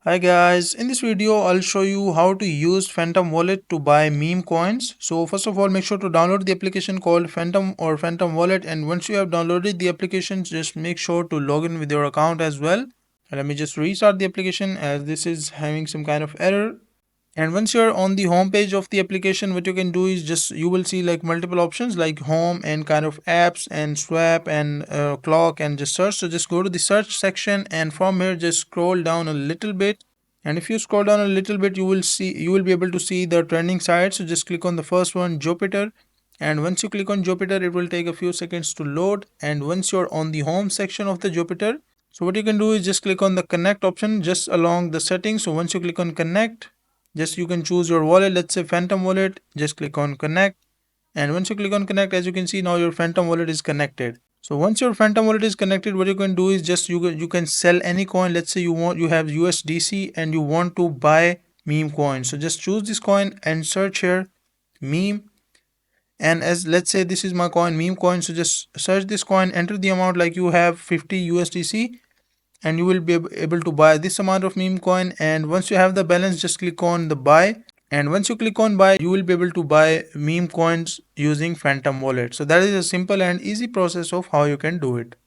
Hi guys, in this video I'll show you how to use Phantom Wallet to buy meme coins. So first of all, make sure to download the application called Phantom or Phantom Wallet, and once you have downloaded the application, just make sure to log in with your account as well. And let me just restart the application as this is having some kind of error. And once you're on the home page of the application, what you can do is just you will see like multiple options like home and kind of apps and swap and clock and just search. So just go to the search section, and from here just scroll down a little bit. And if you scroll down a little bit, you will be able to see the trending sites. So just click on the first one, Jupiter. And once you click on Jupiter, it will take a few seconds to load. And once you're on the home section of the Jupiter, so what you can do is just click on the connect option just along the settings. So once you click on connect, just you can choose your wallet, let's say Phantom Wallet, just click on connect. And once you click on connect, as you can see, now your Phantom Wallet is connected. So once your Phantom Wallet is connected, what you can do is just you can sell any coin. Let's say you have USDC and you want to buy meme coin. So just choose this coin and search here meme. And as let's say this is my coin, meme coin. So just search this coin, enter the amount like you have 50 USDC, and you will be able to buy this amount of meme coin. And once you have the balance, just click on the buy. And once you click on buy, you will be able to buy meme coins using Phantom Wallet. So that is a simple and easy process of how you can do it.